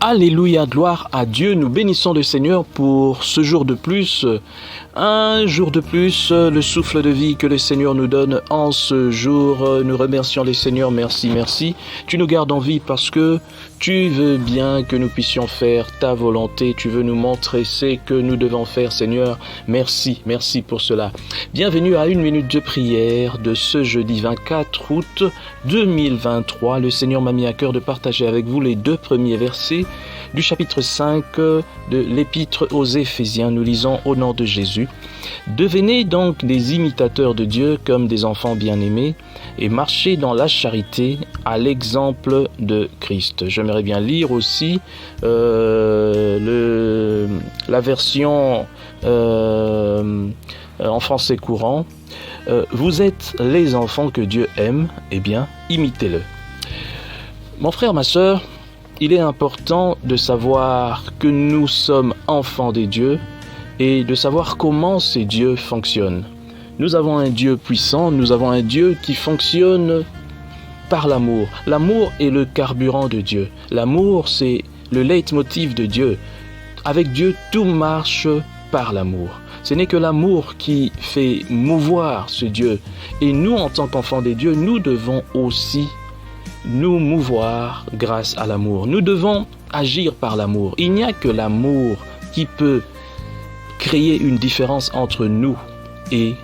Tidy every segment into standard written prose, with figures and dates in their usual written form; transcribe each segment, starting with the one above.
Alléluia, gloire à Dieu. Nous bénissons le Seigneur pour ce jour de plus. Un jour de plus, le souffle de vie que le Seigneur nous donne en ce jour. Nous remercions le Seigneur. Merci, merci. Tu nous gardes en vie parce que tu veux bien que nous puissions faire ta volonté. Tu veux nous montrer ce que nous devons faire, Seigneur. Merci, merci pour cela. Bienvenue à une minute de prière de ce jeudi 24 août 2023. Le Seigneur m'a mis à cœur de partager avec vous les deux premiers versets du chapitre 5 de l'épître aux Éphésiens. Nous lisons au nom de Jésus. Devenez donc des imitateurs de Dieu comme des enfants bien-aimés et marchez dans la charité à l'exemple de Christ. J'aimerais bien lire aussi la version en français courant. Vous êtes les enfants que Dieu aime, eh bien, imitez-le. Mon frère, ma sœur, il est important de savoir que nous sommes enfants des dieux et de savoir comment ces dieux fonctionnent. Nous avons un Dieu puissant, nous avons un Dieu qui fonctionne par l'amour. L'amour est le carburant de Dieu. L'amour, c'est le leitmotiv de Dieu. Avec Dieu, tout marche par l'amour. Ce n'est que l'amour qui fait mouvoir ce Dieu. Et nous, en tant qu'enfants des dieux, nous devons aussi nous mouvoir grâce à l'amour. Nous devons agir par l'amour. Il n'y a que l'amour qui peut créer une différence entre nous et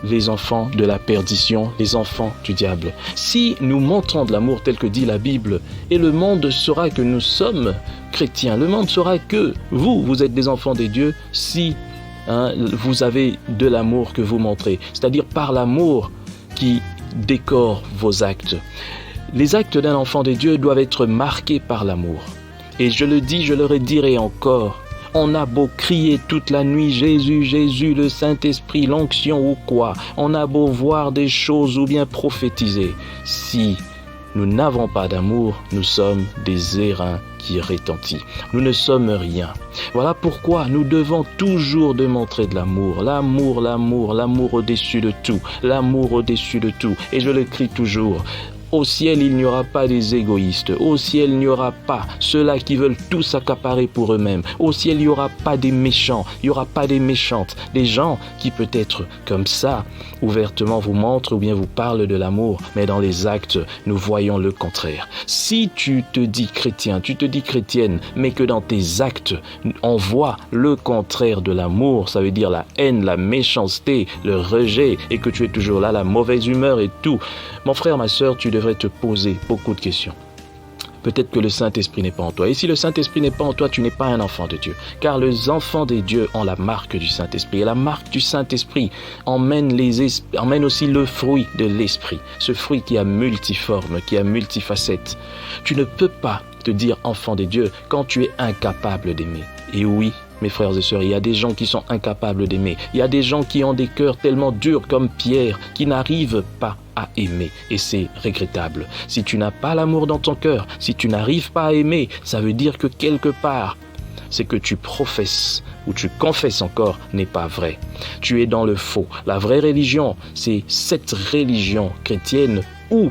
les enfants de la perdition, les enfants du diable. Si nous montrons de l'amour tel que dit la Bible, et le monde saura que nous sommes chrétiens, le monde saura que vous êtes des enfants des dieux si vous avez de l'amour que vous montrez, c'est-à-dire par l'amour qui décore vos actes. Les actes d'un enfant de Dieu doivent être marqués par l'amour. Et je le dis, je le redirai encore. On a beau crier toute la nuit, Jésus, Jésus, le Saint-Esprit, l'onction ou quoi. On a beau voir des choses ou bien prophétiser. Si nous n'avons pas d'amour, nous sommes des airains qui retentissent. Nous ne sommes rien. Voilà pourquoi nous devons toujours démontrer de l'amour. L'amour, l'amour, l'amour au-dessus de tout. L'amour au-dessus de tout. Et je le crie toujours. Au ciel, il n'y aura pas des égoïstes. Au ciel, il n'y aura pas ceux-là qui veulent tout s'accaparer pour eux-mêmes. Au ciel, il n'y aura pas des méchants. Il n'y aura pas des méchantes. Des gens qui peut-être comme ça, ouvertement vous montrent ou bien vous parlent de l'amour, mais dans les actes, nous voyons le contraire. Si tu te dis chrétien, tu te dis chrétienne, mais que dans tes actes, on voit le contraire de l'amour, ça veut dire la haine, la méchanceté, le rejet, et que tu es toujours là, la mauvaise humeur et tout. Mon frère, ma sœur, tu devrais te poser beaucoup de questions. Peut-être que le Saint-Esprit n'est pas en toi. Et si le Saint-Esprit n'est pas en toi, tu n'es pas un enfant de Dieu. Car les enfants des dieux ont la marque du Saint-Esprit. Et la marque du Saint-Esprit emmène aussi le fruit de l'Esprit. Ce fruit qui est multiforme, qui a multifacette. Tu ne peux pas te dire enfant des dieux quand tu es incapable d'aimer. Et oui, mes frères et sœurs, il y a des gens qui sont incapables d'aimer. Il y a des gens qui ont des cœurs tellement durs comme pierre, qui n'arrivent pas à aimer. Et c'est regrettable. Si tu n'as pas l'amour dans ton cœur, si tu n'arrives pas à aimer, ça veut dire que quelque part, ce que tu professes ou tu confesses encore n'est pas vrai. Tu es dans le faux. La vraie religion, c'est cette religion chrétienne où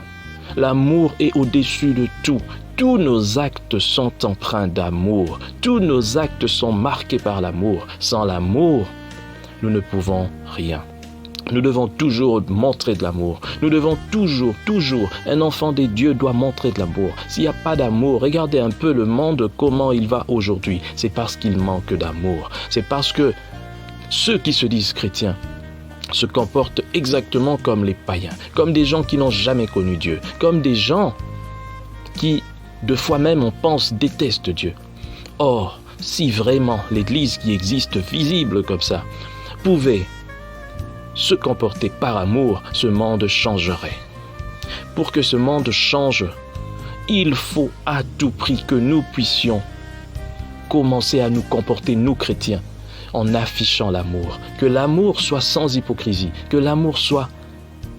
l'amour est au-dessus de tout. Tous nos actes sont empreints d'amour. Tous nos actes sont marqués par l'amour. Sans l'amour, nous ne pouvons rien. Nous devons toujours montrer de l'amour. Nous devons toujours, un enfant des dieux doit montrer de l'amour. S'il n'y a pas d'amour, regardez un peu le monde, comment il va aujourd'hui. C'est parce qu'il manque d'amour. C'est parce que ceux qui se disent chrétiens se comportent exactement comme les païens, comme des gens qui n'ont jamais connu Dieu, comme des gens qui, de fois même, on pense, détestent Dieu. Or, si vraiment l'Église qui existe visible comme ça pouvait se comporter par amour, ce monde changerait. Pour que ce monde change, il faut à tout prix que nous puissions commencer à nous comporter, nous chrétiens, en affichant l'amour. Que l'amour soit sans hypocrisie, que l'amour soit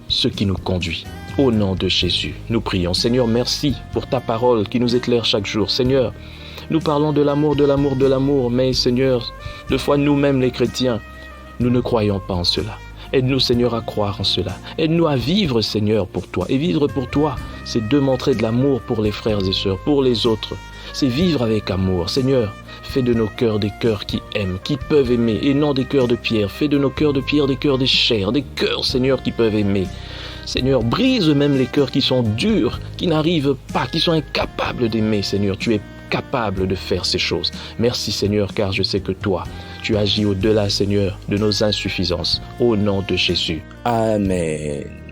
ce qui nous conduit. Au nom de Jésus, nous prions. Seigneur, merci pour ta parole qui nous éclaire chaque jour. Seigneur, nous parlons de l'amour, mais Seigneur, de fois nous-mêmes les chrétiens, nous ne croyons pas en cela. Aide-nous, Seigneur, à croire en cela. Aide-nous à vivre, Seigneur, pour toi. Et vivre pour toi, c'est de montrer de l'amour pour les frères et sœurs, pour les autres. c'est vivre avec amour. Seigneur, fais de nos cœurs des cœurs qui aiment, qui peuvent aimer, et non des cœurs de pierre. Fais de nos cœurs de pierre des cœurs de chair, des cœurs, Seigneur, qui peuvent aimer. Seigneur, brise même les cœurs qui sont durs, qui n'arrivent pas, qui sont incapables d'aimer. Seigneur, tu es capable de faire ces choses. Merci, Seigneur, car je sais que toi, tu agis au-delà, Seigneur, de nos insuffisances. Au nom de Jésus. Amen.